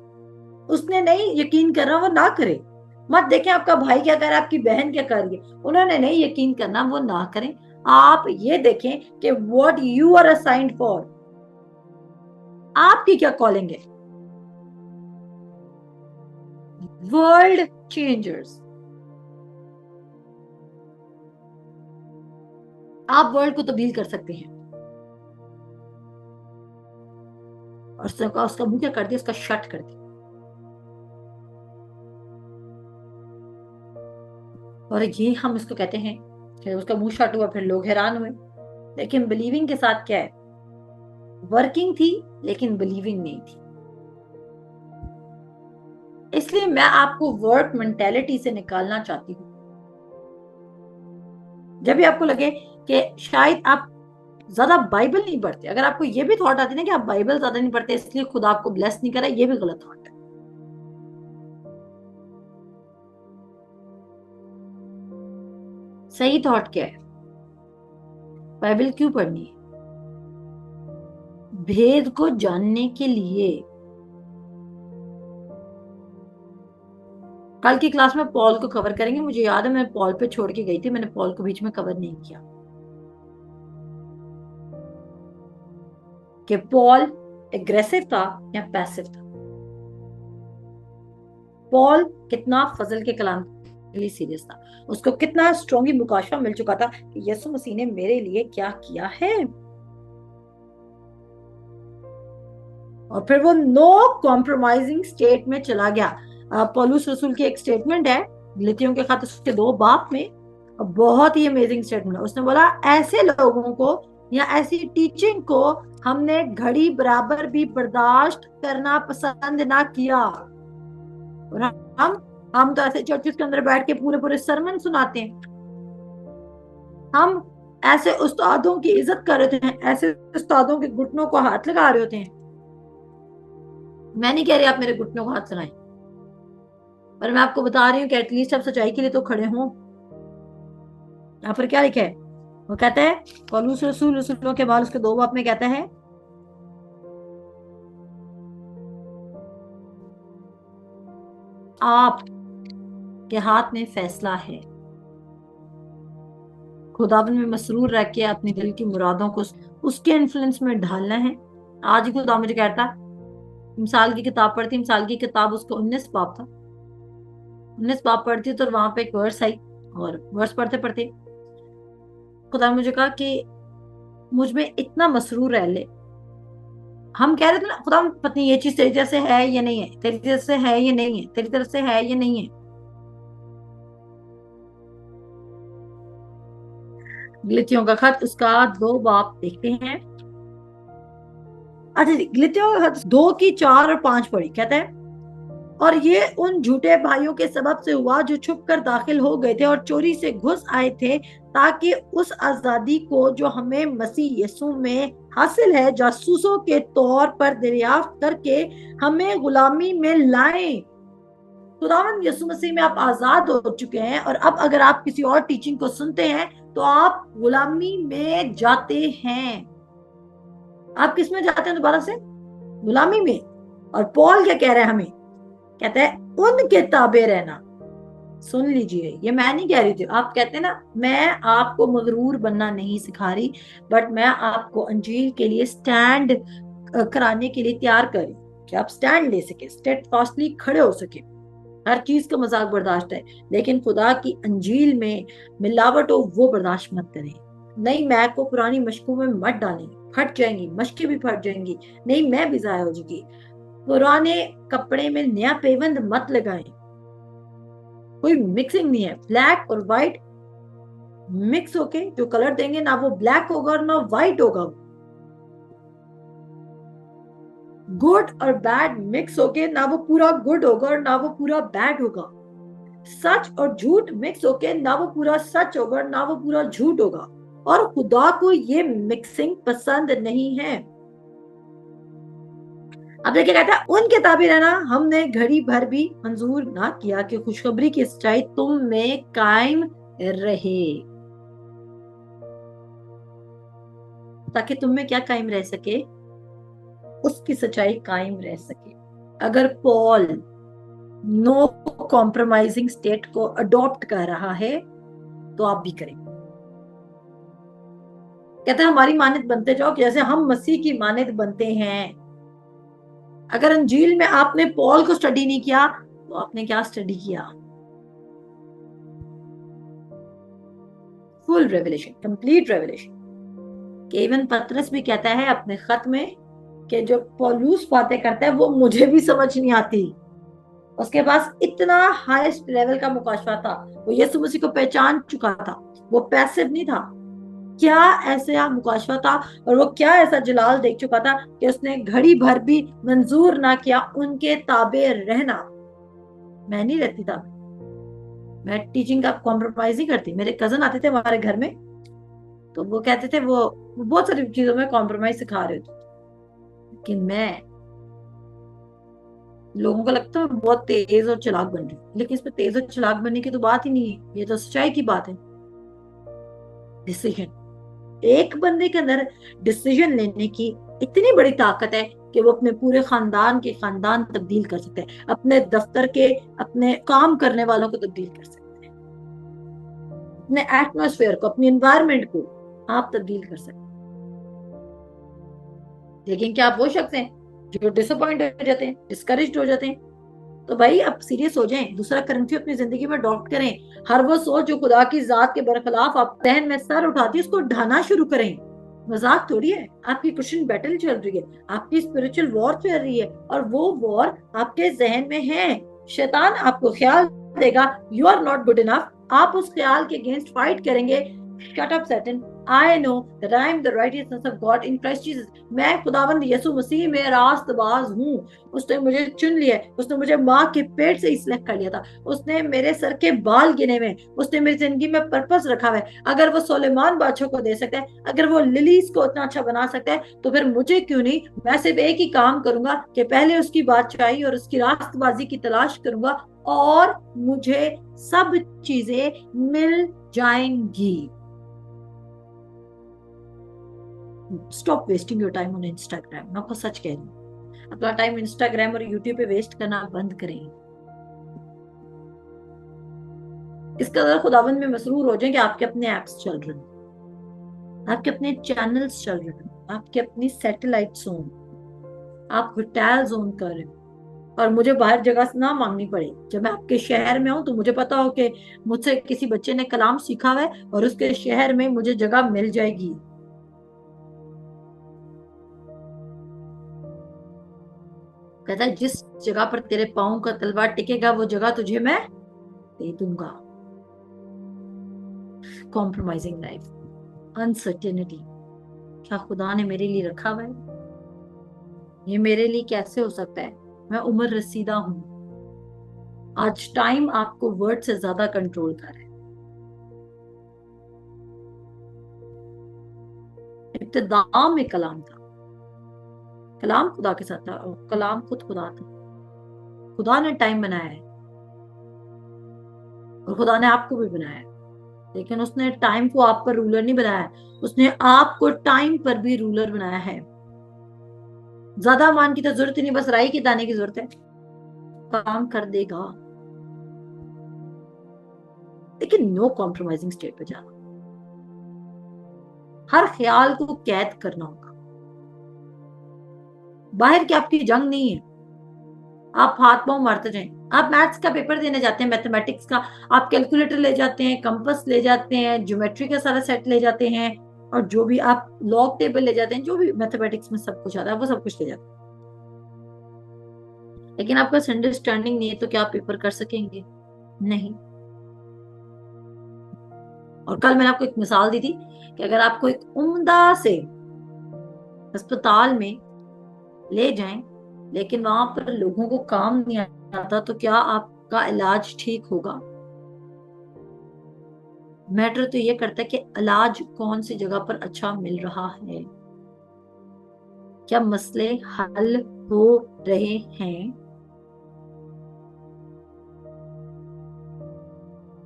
उसने नहीं यकीन कर रहा, वो ना करे। मत देखें आपका भाई क्या कर रहा है, आपकी बहन क्या कर रही है, उन्होंने नहीं यकीन करना, वो ना करें। आप ये देखें कि what you are assigned for, आपकी क्या कॉलिंग है। वर्ल्ड चेंजर्स, आप वर्ल्ड को तब्दील कर सकते हैं। और उसका मुंह क्या कर दिया, उसका शट कर दिया। और ये हम इसको कहते हैं कि उसका मुंह शट हुआ, फिर लोग हैरान हुए। लेकिन बिलीविंग के साथ क्या है, वर्किंग थी लेकिन बिलीविंग नहीं थी। इसलिए मैं आपको वर्क मेंटेलिटी से निकालना चाहती हूँ। जब भी आपको लगे कि शायद आप ज्यादा बाइबल नहीं पढ़ते, अगर आपको ये भी थॉट आती है ना कि आप बाइबल ज्यादा नहीं पढ़ते इसलिए खुदा आपको ब्लेस नहीं करा, ये भी गलत थॉट है। सही थॉट क्या है? बाइबल क्यों पढ़नी है? भेद को जानने के लिए। कल की क्लास में पॉल को कवर करेंगे, मुझे याद है मैं पॉल पे छोड़ के गई थी, मैंने पॉल को बीच में कवर नहीं किया कि पॉल एग्रेसिव था या पैसिव था। पॉल कितना फजल के कलाम के लिए सीरियस था, उसको कितना स्ट्रॉन्गली मुकाशफा मिल चुका था कि यीशु मसीह ने मेरे लिए क्या किया है। और फिर वो नो कॉम्प्रोमाइजिंग स्टेट में चला गया। पौलुस रसूल की एक स्टेटमेंट है गलातियों के खत उसके 2 बाब में, बहुत ही अमेजिंग स्टेटमेंट है। उसने बोला ऐसे लोगों को या ऐसी टीचिंग को हमने घड़ी बराबर भी बर्दाश्त करना पसंद ना किया। और हम तो ऐसे चर्चेस के अंदर बैठ के पूरे पूरे सरमन सुनाते हैं, हम ऐसे उस्तादों की इज्जत कर रहे हैं, ऐसे उस्तादों के घुटनों को हाथ लगा रहे होते हैं। मैं नहीं कह रही आप मेरे घुटनों को हाथ लगाएं, पर मैं आपको बता रही हूँ कि एटलीस्ट आप सच्चाई के लिए तो खड़े हों। यहाँ पर क्या लिखा है? वो कहता है पौलुस रसूल रसूलों के बाद उसके 2 बाब में कहता है आप के हाथ में फैसला है, खुदावन में मसरूर रह के अपने दिल की मुरादों को उसके इन्फ्लुएंस में ढालना है। आज ही खुदा मुझे कहता, मिसाल की किताब पढ़ती, मिसाल की किताब उसको 19 बाब था, 19 बाब पढ़ती तो वहां पे एक वर्स आई, और वर्स पढ़ते पढ़ते खुदा मुझे कहा कि मुझ में इतना मसरूर रह ले। हम कह रहे थे ना खुदा पत्नी ये चीज तेरी तरफ से है या नहीं है, तेरी तरफ से है या नहीं है, तेरी तरफ से है या नहीं है। गलातियों का खत उसका 2 बाब देखते हैं। अच्छा, गलातियों का खत 2 की 4 और 5 पढ़ी। कहता है और ये उन झूठे भाइयों के सबब से हुआ जो छुप कर दाखिल हो गए थे और चोरी से घुस आए थे, ताकि उस आजादी को जो हमें मसीह यीशु में हासिल है जासूसों के तौर पर दरियाफ्त करके हमें गुलामी में लाएं। खुदावंद यीशु मसीह में आप आजाद हो चुके हैं, और अब अगर आप किसी और टीचिंग को सुनते हैं तो आप गुलामी में जाते हैं। आप किस में जाते हैं दोबारा से? गुलामी में। और पॉल क्या कह रहा है हमें? कहता है उनके ताबे रहना। सुन लीजिए, ये मैं नहीं कह रही थी। आप कहते हैं ना मैं आपको मगरूर बनना नहीं सिखा रही, बट मैं आपको अंजील के लिए स्टैंड कराने के लिए तैयार कर रही हूं कि आप स्टैंड ले सके, स्टेडफास्टली खड़े हो सके। हर चीज का मजाक बर्दाश्त है, लेकिन खुदा की अंजील में मिलावट हो वो बर्दाश्त मत करें। नई मैक को पुरानी मशकों में मत डालें, फट जाएंगी, मशकें भी फट जाएंगी, नई मैं भी जाया हो जाएगी। पुराने कपड़े में नया पेवंद मत लगाएं। कोई मिक्सिंग नहीं है। ब्लैक और व्हाइट मिक्स होके जो कलर देंगे ना वो ब्लैक होगा और ना व्हाइट होगा। गुड और बैड मिक्स होके ना वो पूरा गुड होगा और ना वो पूरा बैड होगा। सच और झूठ मिक्स होके ना वो पूरा सच होगा और ना वो पूरा झूठ होगा। और खुदा को ये मिक्सिंग पसंद नहीं है। अब देखिए, कहता है उनके ताबे रहना हमने घड़ी भर भी मंजूर ना किया कि खुशखबरी की सच्चाई तुम में कायम रहे। ताकि तुम में क्या कायम रह सके? उसकी सच्चाई कायम रह सके। अगर पॉल नो कॉम्प्रोमाइजिंग स्टेट को अडॉप्ट कर रहा है तो आप भी करें। कहते हैं हमारी मानद बनते जाओ जैसे हम मसीह की मानद बनते हैं। अगर अंजील में आपने पॉल को स्टडी नहीं किया तो आपने क्या स्टडी किया? Full revelation, complete revelation. केवन पतरस भी कहता है अपने खत में कि जो पौलुस बातें करता है वो मुझे भी समझ नहीं आती। उसके पास इतना हाईएस्ट लेवल का मुकाशफा था, वो यीशु मसीह को पहचान चुका था, वो पैसिव नहीं था। क्या ऐसा मुकाशफा था और वो क्या ऐसा जलाल देख चुका था कि उसने घड़ी भर भी मंजूर ना किया उनके ताबे रहना। मैं नहीं रहती था, मैं टीचिंग का कॉम्प्रोमाइज नहीं करती। मेरे कजन आते थे हमारे घर में तो वो कहते थे वो बहुत सारी चीजों में कॉम्प्रोमाइज सिखा रहे थे, लेकिन मैं, लोगों को लगता है मैं बहुत तेज और चालाक बन रही हूँ, लेकिन इसमें तेज और चालाक बनने की तो बात ही नहीं है। ये तो सच्चाई की बात है। डिसीजन, एक बंदे के अंदर डिसीजन लेने की इतनी बड़ी ताकत है कि वो अपने पूरे खानदान के खानदान तब्दील कर सकते हैं, अपने दफ्तर के, अपने काम करने वालों को तब्दील कर सकते हैं, अपने एटमॉस्फेयर को, अपनी एनवायरनमेंट को आप तब्दील कर सकते हैं। लेकिन क्या आप वो शख्स हैं जो डिसअपॉइंट हो जाते हैं, डिस्करेज हो जाते हैं? तो भाई अब सीरियस हो जाएं, दूसरा करंट अपनी जिंदगी में अडॉप्ट करें। हर वो सोच जो खुदा की जात के बरखिलाफ आप जहन में सर उठाती है उसको ढाना शुरू करें। मजाक थोड़ी है, आपकी क्रिश्चियन बैटल चल रही है, आपकी स्पिरिचुअल वॉर चल रही है और वो वॉर आपके जहन में है। शैतान आपको ख्याल देगा you are not good enough, आप उस ख्याल के अगेंस्ट फाइट करेंगे। Shut up Satan, I know that I am the righteousness of God in Christ Jesus. मैं खुदावंद यीशु मसीह में रास्तबाज हूँ। उसने मुझे चुन लिया, उसने मुझे माँ के पेट से ही सिलेक्ट कर लिया था, उसने मेरे सर के बाल गिने हुए, उसने मेरी जिंदगी में पर्पस रखा हुआ है। अगर वो सुलेमान बादशाह को दे सकता है, अगर वो लिलीज को इतना अच्छा बना सकता है, तो फिर मुझे क्यों नहीं? मैं सिर्फ एक ही काम करूंगा कि पहले उसकी बादशाही और उसकी रास्तबाजी की तलाश करूंगा और मुझे सब चीजें मिल जाएंगी। Stop wasting your time on Instagram. मैं आपको सच कह रही हूँ, अपना टाइम इंस्टाग्राम और यूट्यूब पे वेस्ट करना बंद करें। इसका कदर खुदाबंद में मसरूर हो जाए कि आपके अपने एप्स चल रहे हैं, आपके अपने चैनल्स चल रहे हैं, आपके अपनी सैटेलाइट्स हों, आप होटल्स ओन कर रहे हो और मुझे बाहर जगह ना मांगनी पड़े। जब मैं आपके शहर में हूं तो मुझे पता हो कि मुझसे किसी बच्चे ने कलाम सीखा हुआ है और उसके शहर में मुझे जगह मिल जाएगी। कहता है जिस जगह पर तेरे पाँव का तलवा टिकेगा वो जगह तुझे मैं दे दूंगा। कॉम्प्रोमाइजिंग लाइफ, अनसर्टेनिटी, क्या खुदा ने मेरे लिए रखा हुआ है? ये मेरे लिए कैसे हो सकता है? मैं उम्र रसीदा हूं। आज टाइम आपको वर्ड से ज्यादा कंट्रोल कर रहा है। इब्तिदा में कलाम था, कलाम खुदा के साथ था और कलाम खुद खुदा था। खुदा ने टाइम बनाया है और खुदा ने आपको भी बनाया है। लेकिन उसने टाइम को आप पर रूलर नहीं बनाया, उसने आपको टाइम पर भी रूलर बनाया है। ज्यादा मान की तो जरूरत ही नहीं, बस राई के दाने की जरूरत है, काम कर देगा। लेकिन नो कॉम्प्रोमाइजिंग स्टेट पे जाना, हर ख्याल को कैद करना होगा। बाहर की आपकी जंग नहीं है, आप हाथ पांव मारते जाएं। आप मैथ्स का पेपर देने जाते हैं, मैथमेटिक्स का, आप कैलकुलेटर ले जाते हैं, कंपास ले जाते हैं, ज्योमेट्री का सारा सेट ले जाते हैं, और जो भी आप लॉग टेबल ले जाते हैं, जो भी मैथमेटिक्स में सब कुछ आता है वो सब कुछ ले जाते हैं। लेकिन आपका अंडरस्टैंडिंग नहीं है तो क्या आप पेपर कर सकेंगे? नहीं। और कल मैंने आपको एक मिसाल दी थी कि अगर आपको एक उम्दा से अस्पताल में ले जाएं, लेकिन वहां पर लोगों को काम नहीं आता, तो क्या आपका इलाज ठीक होगा? मैटर तो ये करता है कि इलाज कौन सी जगह पर अच्छा मिल रहा है, क्या मसले हल हो रहे हैं।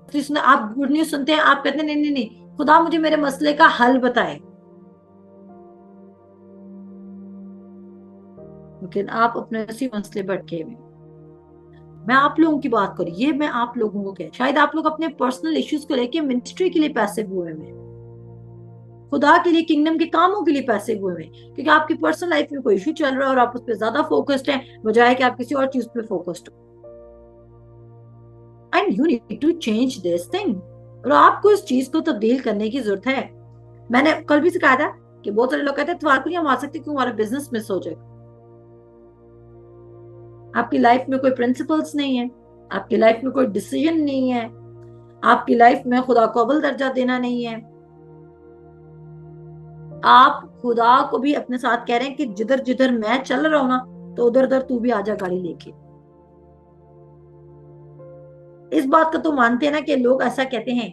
तो इसमें आप गुड न्यूज सुनते हैं, आप कहते हैं नहीं नहीं नहीं, खुदा मुझे मेरे मसले का हल बताए, लेकिन आप अपने उसी मसले भटके हुए। मैं आप लोगों की बात करूं, ये मैं आप लोगों को कह, शायद आप लोग अपने पर्सनल इश्यूज को लेके मिनिस्ट्री के लिए पैसे हुए हैं, खुदा के लिए, किंगडम के कामों के लिए पैसे हुए हैं, क्योंकि आपकी पर्सनल लाइफ में कोई इशू चल रहा है और आप उस पर ज्यादा फोकस्ड हैं बजाय कि आप किसी और चीज पे फोकस्ड हो। And you need to change this thing, और आपको इस चीज को तब्दील करने की जरूरत है। मैंने कल भी सिखाया था कि बहुत सारे लोग कहते हैं तुम्हारे को नहीं हम आ सकते, क्यों? हमारा बिजनेस मिस हो जाएगा। आपकी लाइफ में कोई प्रिंसिपल्स नहीं है, आपकी लाइफ में कोई डिसीजन नहीं है, आपकी लाइफ में खुदा को अव्वल दर्जा देना नहीं है। आप खुदा को भी अपने साथ कह रहे हैं कि जिधर जिधर मैं चल रहा हूं ना, तो उधर उधर तू भी आजा गाड़ी लेके। इस बात का तो मानते हैं ना कि लोग ऐसा कहते हैं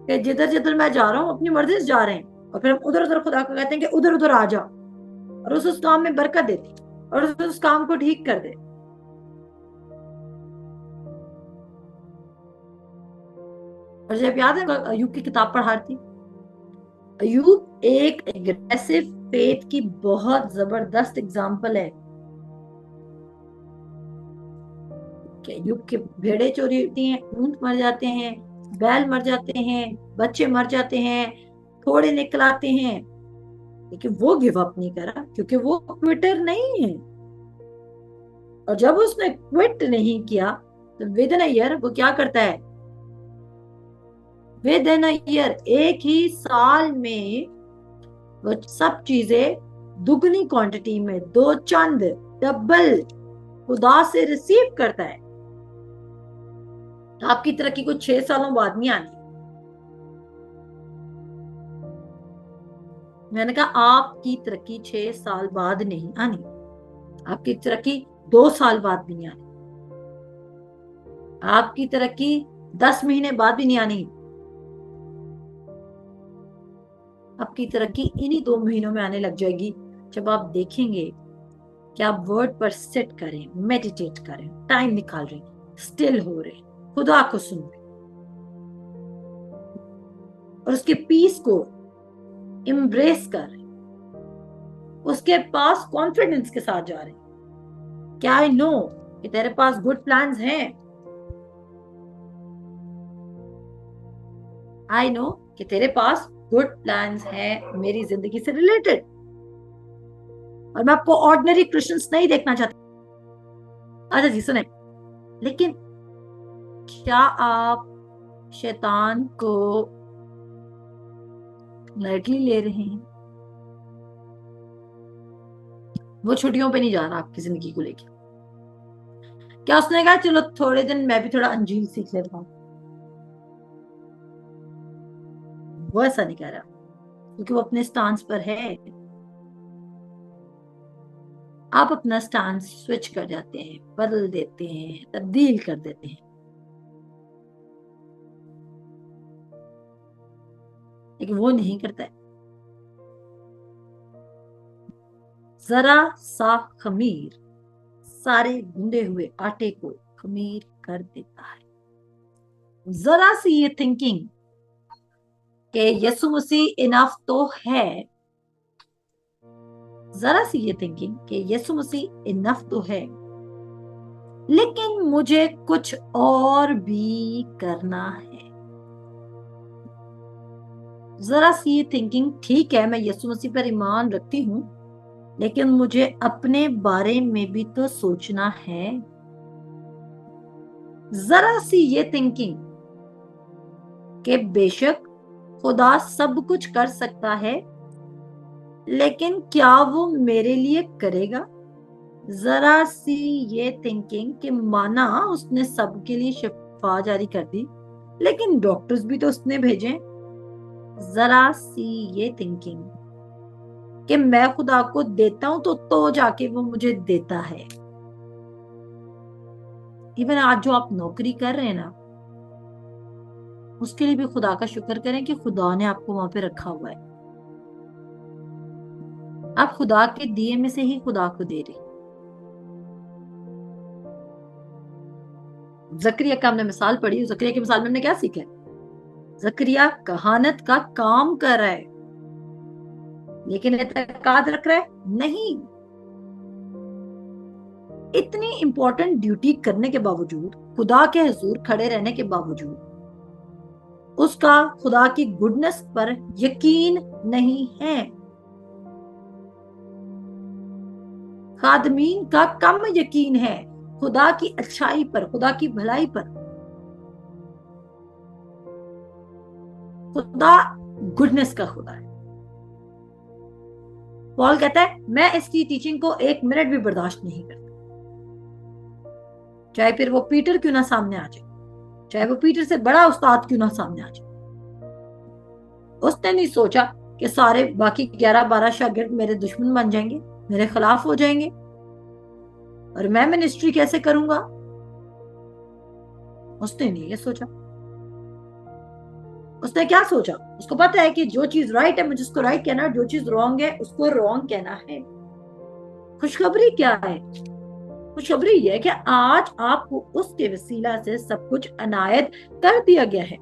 कि जिधर जिधर मैं जा रहा हूँ अपनी मर्जी से जा रहे हैं, और फिर हम उधर उधर खुदा को कहते हैं कि उधर उधर आ जा, और उस काम में बरकत देती और उस काम को ठीक कर दे। और जब याद है अयूब की किताब पढ़ा थी, अयूब एक एग्रेसिव फेथ की बहुत जबरदस्त एग्जाम्पल है कि अयूब के भेड़े चोरी होती हैं, ऊंट मर जाते हैं, बैल मर जाते हैं, बच्चे मर जाते हैं, थोड़े निकल आते हैं, लेकिन वो गिव अप नहीं करा, क्योंकि वो क्विटर नहीं है। और जब उसने क्विट नहीं किया तो विद इन ईयर वो क्या करता है, विद इन ईयर, एक ही साल में वो सब चीजें दुगनी क्वांटिटी में, दो चंद डबल खुदा से रिसीव करता है। आपकी तरक्की कुछ 6 सालों बाद नहीं आनी। मैंने कहा आपकी तरक्की 6 साल बाद नहीं आनी, आपकी तरक्की 2 साल बाद भी नहीं आनी, आपकी तरक्की 10 महीने बाद भी नहीं आनी। आपकी तरक्की इन्हीं 2 महीनों में आने लग जाएगी, जब आप देखेंगे कि आप वर्ड पर सिट करें, मेडिटेट करें, टाइम निकाल रहे, स्टिल हो रहे, खुदा को सुन रहे, और उसके पीस को इम्ब्रेस कर रहे, उसके पास कॉन्फिडेंस के साथ जा रहे। क्या आई नो कि तेरे पास गुड प्लान्स हैं, आई नो कि तेरे पास गुड प्लान्स हैं मेरी जिंदगी से रिलेटेड। और मैं आपको ऑर्डिनरी क्रिश्चियंस नहीं देखना चाहती। अच्छा जी सुने, लेकिन क्या आप शैतान को लाइटली ले रहे हैं? वो छुट्टियों पे नहीं जा रहा आपकी जिंदगी को लेके। क्या उसने कहा चलो थोड़े दिन मैं भी थोड़ा अंजील सीख लेता हूँ? वो ऐसा नहीं कह रहा, क्योंकि वो अपने स्टांस पर है। आप अपना स्टांस स्विच कर जाते हैं, बदल देते हैं, तब्दील कर देते हैं, लेकिन वो नहीं करता है। जरा सा खमीर सारे गूंदे हुए आटे को खमीर कर देता है। जरा सी ये थिंकिंग कि यीशु मसीह इनफ तो है, जरा सी ये थिंकिंग कि यीशु मसीह इनफ तो है, लेकिन मुझे कुछ और भी करना है। जरा सी ये थिंकिंग, ठीक है मैं यीशु मसीह पर ईमान रखती हूं, लेकिन मुझे अपने बारे में भी तो सोचना है। जरा सी ये थिंकिंग कि बेशक खुदा सब कुछ कर सकता है, लेकिन क्या वो मेरे लिए करेगा। जरा सी ये थिंकिंग कि माना उसने सबके लिए शिफा जारी कर दी, लेकिन डॉक्टर्स भी तो उसने भेजे। जरा सी ये थिंकिंग कि मैं खुदा को देता हूं तो जाके वो मुझे देता है। इवन आज जो आप नौकरी कर रहे हैं ना, उसके लिए भी खुदा का शुक्र करें कि खुदा ने आपको वहां पे रखा हुआ है। आप खुदा के दिए में से ही खुदा को दे रहे। जकरिया का हमने मिसाल पढ़ी, जकरिया की मिसाल में हमने क्या सीखा? जकरिया कहानत का काम कर रहा है, लेकिन एतकाद रख रहा है नहीं। इतनी इंपॉर्टेंट ड्यूटी करने के बावजूद, खुदा के हुजूर खड़े रहने के बावजूद, उसका खुदा की गुडनेस पर यकीन नहीं है। खादमीन का कम यकीन है खुदा की अच्छाई पर, खुदा की भलाई पर। खुदा गुडनेस का खुदा है। पॉल कहता है मैं इसकी टीचिंग को 1 मिनट भी बर्दाश्त नहीं करता, चाहे फिर वो पीटर क्यों ना सामने आ जाए, चाहे वो पीटर से बड़ा उस्ताद क्यों ना सामने आ जाए। उसने नहीं सोचा कि सारे बाकी 11-12 शागिर्द मेरे दुश्मन बन जाएंगे, मेरे खिलाफ हो जाएंगे और मैं मिनिस्ट्री कैसे करूंगा। उसने नहीं ये सोचा। उसने क्या सोचा? उसको पता है कि जो चीज राइट है मुझे उसको राइट कहना है, जो चीज रॉन्ग है उसको रॉन्ग कहना है। खुशखबरी क्या है? खुशखबरी यह है कि आज आपको उसके वसीला से सब कुछ अनायत कर दिया गया है।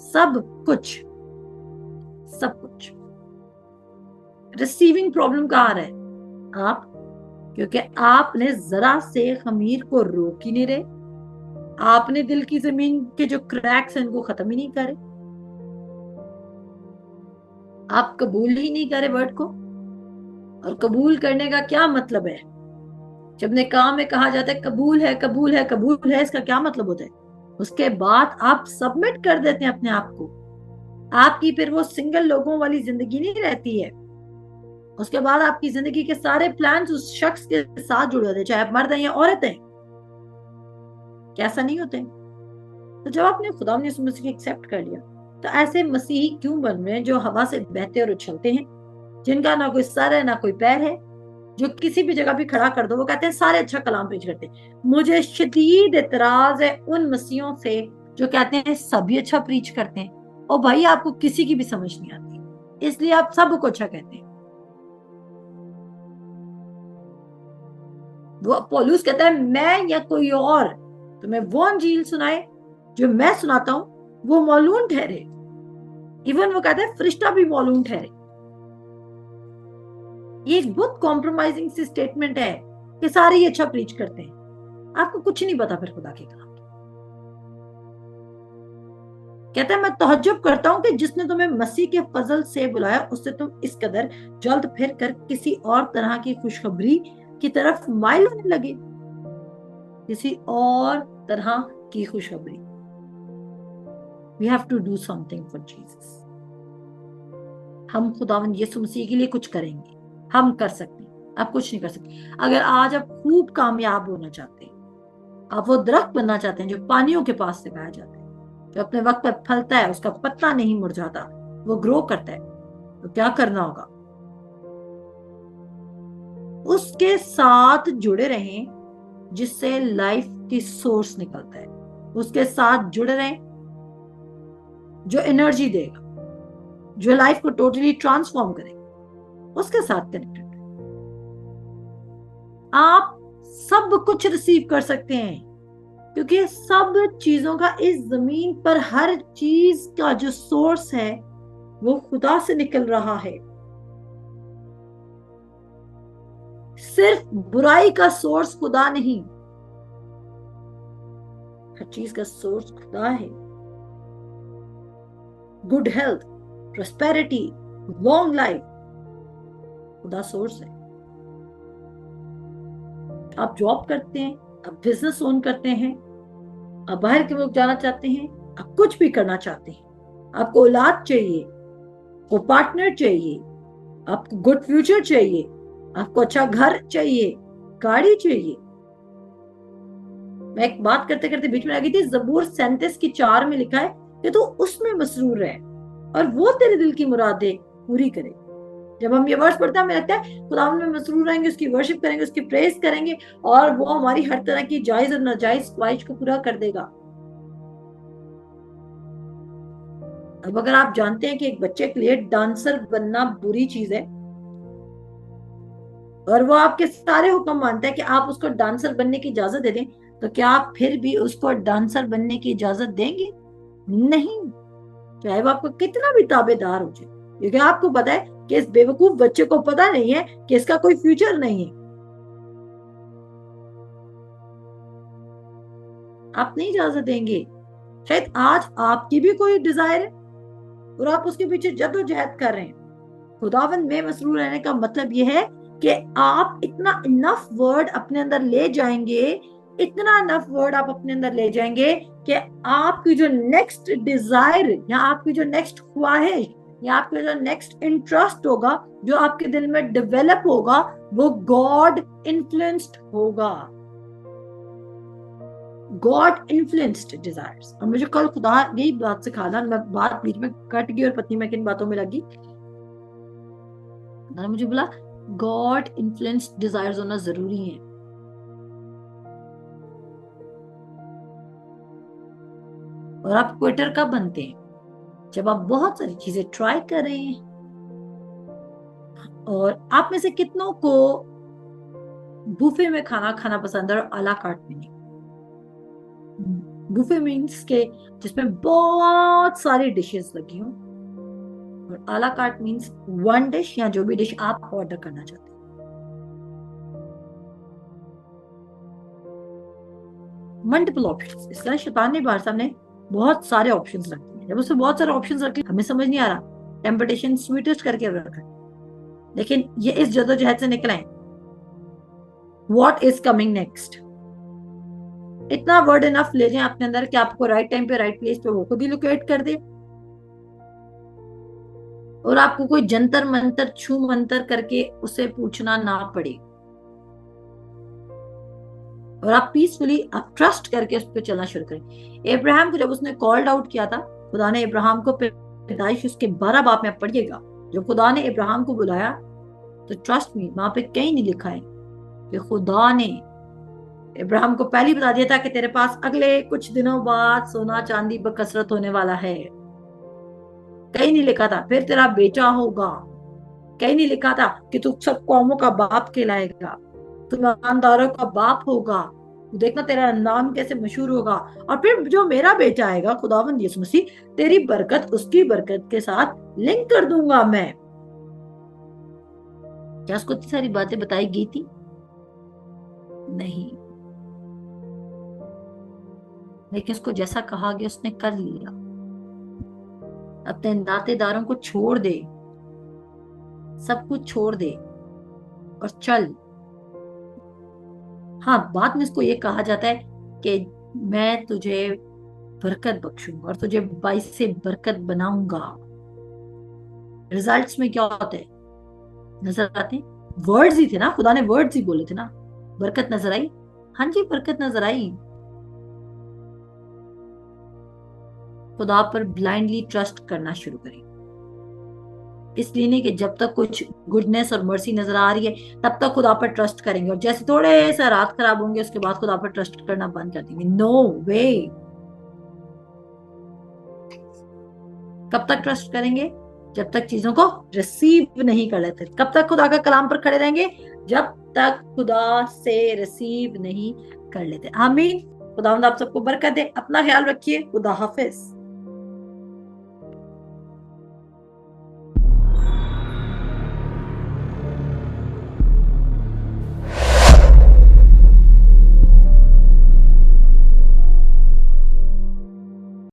सब कुछ, सब कुछ। रिसीविंग प्रॉब्लम कहाँ आ रहा है? आप, क्योंकि आपने जरा से खमीर को रोक ही नहीं रहे। आपने दिल की जमीन के जो क्रैक्स हैं उनको खत्म ही नहीं करे। आप कबूल ही नहीं करे वर्ड को। और कबूल करने का क्या मतलब है? जब निकाह में कहा जाता है कबूल है, कबूल है, कबूल है, इसका क्या मतलब होता है? उसके बाद आप सबमिट कर देते हैं अपने आप को। आपकी फिर वो सिंगल लोगों वाली जिंदगी नहीं रहती है। उसके बाद आपकी जिंदगी के सारे प्लान्स उस शख्स के साथ जुड़े होते हैं, चाहे आप मर्द हैं या औरत हैं। कैसा नहीं होते? तो जब आपने खुदा ने मसीह को एक्सेप्ट कर लिया, तो ऐसे मसीही क्यों बन रहे हैं जो हवा से बहते और उछलते हैं, जिनका ना कोई सर है ना कोई पैर है, जो किसी भी जगह भी खड़ा कर दो वो कहते हैं सारे अच्छा कलाम पेश करते हैं। मुझे शदीद एतराज है उन मसीहों से जो कहते हैं सभी अच्छा प्रीच करते हैं। और भाई आपको किसी की भी समझ नहीं आती, इसलिए आप सबको अच्छा कहते हैं। वो पौलुस कहता है मैं या कोई और तुम्हें वो अंजील सुनाए जो मैं सुनाता हूं, वो मौलून ठहरे। इवन वो कहता है फरिश्ता भी मौलून ठहरे। ये एक बहुत कॉम्प्रोमाइजिंग सी स्टेटमेंट है कि सारे ही अच्छा प्रीच करते हैं। आपको कुछ नहीं पता फिर खुदा के कलाम। कहता है मैं तहज्जुब करता हूं कि जिसने तुम्हें मसीह के फजल से बुलाया उससे तुम इस कदर जल्द फिर कर किसी और तरह की खुशखबरी की तरफ माइल होने लगे। किसी और तरह की खुशखबरी। We have to do something for Jesus. हम खुदावंद यीशु मसीह के लिए कुछ करेंगे, हम कर सकते हैं। आप कुछ नहीं कर सकते। अगर आज आप खूब कामयाब होना चाहते हैं, आप वो दरख्त बनना चाहते हैं जो पानियों के पास से पाया जाता है, जो अपने वक्त पर फलता है, उसका पत्ता नहीं मुरझाता, वो ग्रो करता है, तो क्या करना होगा? उसके साथ जुड़े रहें जिससे लाइफ की सोर्स निकलता है। उसके साथ जुड़े रहें जो एनर्जी देगा, जो लाइफ को टोटली ट्रांसफॉर्म करेगा। उसके साथ कनेक्टेड। आप सब कुछ रिसीव कर सकते हैं, क्योंकि सब चीजों का इस जमीन पर हर चीज का जो सोर्स है वो खुदा से निकल रहा है। सिर्फ बुराई का सोर्स खुदा नहीं, हर चीज का सोर्स खुदा है। Good health, prosperity, long life, खुदा सोर्स है। आप जॉब करते हैं, आप बिजनेस ओन करते हैं, आप बाहर के मुल्क जाना चाहते हैं, आप कुछ भी करना चाहते हैं, आपको औलाद चाहिए, को पार्टनर चाहिए, आपको गुड फ्यूचर चाहिए, आपको अच्छा घर चाहिए, गाड़ी चाहिए। मैं एक बात करते करते बीच में आ गई थी। जबूर 37:4 में लिखा है कि तू उसमें मसरूर रहे और वो तेरे दिल की मुरादें पूरी करे। जब हम ये वर्ष पढ़ते हैं हमें लगता है खुदा में मसरूर रहेंगे, उसकी वर्शिप करेंगे, उसकी प्रेज करेंगे और वो हमारी हर तरह की जायज और नाजायज ख्वाहिश को पूरा कर देगा। अब अगर आप जानते हैं कि एक बच्चे के लिए डांसर बनना बुरी चीज है और वो आपके सारे हुक्म मानता है कि आप उसको डांसर बनने की इजाजत दे दें, तो क्या आप फिर भी उसको डांसर बनने की इजाजत देंगे? नहीं, चाहे वो आपको कितना भी ताबेदार हो जाए, क्योंकि आपको पता है कि इस बेवकूफ बच्चे को पता नहीं है कि इसका कोई फ्यूचर नहीं है। आप नहीं इजाजत देंगे। शायद आज आपकी भी कोई डिजायर है और आप उसके पीछे जद्दोजहद कर रहे हैं। खुदावंद में मसरूर रहने का मतलब यह है कि आप इतना इनफ वर्ड अपने अंदर ले जाएंगे, इतना इनफ वर्ड आप अपने अंदर ले जाएंगे कि आपकी जो नेक्स्ट डिजायर या आपकी जो नेक्स्ट ख्वाहिश या आपका जो नेक्स्ट इंटरेस्ट होगा, जो आपके दिल में डेवलप होगा, वो गॉड इन्फ्लुएंस्ड होगा। God influenced desires. और मुझे कल खुदा यही बात सिखा था, मैं बात बीच में कट गई और पत्नी मैं किन बातों में लगी। मुझे बोला गॉड इन्फ्लुएंस्ड डिजायर्स होना जरूरी है। और आप क्विटर कब बनते हैं? जब आप बहुत सारी चीजें ट्राई कर रहे हैं। और आप में से कितनों को बुफे में खाना खाना पसंद है और आला कार्ट में नहीं? बुफे मीन्स के जिसमें बहुत सारी डिशेस लगी हो, और आला कार्ट मीन्स वन डिश या जो भी डिश आप ऑर्डर करना चाहते हैं। Multiple options. इस तरह शैतान ने बाहर सामने बहुत सारे ऑप्शंस रख दिए। जब उसने बहुत सारे ऑप्शंस रखे, हमें समझ नहीं आ रहा, टेम्पटेशन स्वीटेस्ट करके रखा है, लेकिन ये इस जद्दोजहद से निकले व्हाट इज कमिंग नेक्स्ट। इतना वर्ड इनफ ले जाएं अपने अंदर कि आपको राइट टाइम पे राइट प्लेस पे वो खुद ही लोकेट कर दे और आपको कोई जंतर मंतर छू मंतर करके उसे पूछना ना पड़े, और आप पीसफुली आप ट्रस्ट करके उस पर चलना शुरू करें। इब्राहिम को जब उसने कॉल्ड आउट किया था, खुदा ने इब्राहिम को, पैदाइश उसके 12 बाब में आप पढ़िएगा, जब खुदा ने इब्राहिम को बुलाया तो ट्रस्ट मी वहां पे कहीं नहीं लिखा है कि खुदा ने इब्राहिम को पहले बता दिया था कि तेरे पास अगले कुछ दिनों बाद सोना चांदी बकसरत होने वाला है। कहीं नहीं लिखा था फिर तेरा बेटा होगा। कहीं नहीं लिखा था कि तू सब कौमों का बाप कहलाएगा, तू ईमानदारों का बाप होगा, देखना तेरा नाम कैसे मशहूर होगा, और फिर जो मेरा बेटा आएगा खुदावंद यीशु मसीह, तेरी बरकत उसकी बरकत के साथ लिंक कर दूंगा मैं। क्या उसको इतनी सारी बातें बताई गई थी? नहीं, लेकिन उसको जैसा कहा गया उसने कर लिया। अपने नातेदारों को छोड़ दे, सब कुछ छोड़ दे और चल। हाँ, बाद में इसको ये कहा जाता है कि मैं तुझे बरकत बख्शूंगा और तुझे 22 से बरकत बनाऊंगा। रिजल्ट्स में क्या होता है? नजर आते हैं? वर्ड्स ही थे ना, खुदा ने वर्ड्स ही बोले थे ना। बरकत नजर आई? हाँ जी, बरकत नजर आई। खुदा पर ब्लाइंडली ट्रस्ट करना शुरू करें। इसलिए नहीं कि जब तक कुछ गुडनेस और मर्सी नजर आ रही है तब तक खुदा पर ट्रस्ट करेंगे, और जैसे थोड़े से रात खराब होंगे उसके बाद खुदा पर ट्रस्ट करना बंद कर देंगे। नो वे। कब तक ट्रस्ट करेंगे? जब तक चीजों को रिसीव नहीं कर लेते। कब तक खुदा का कलाम पर खड़े रहेंगे? जब तक खुदा से रिसीव नहीं कर लेते। आमीन। खुदावंद आप सबको बरकत दे। अपना ख्याल रखिए। खुदा हाफिज।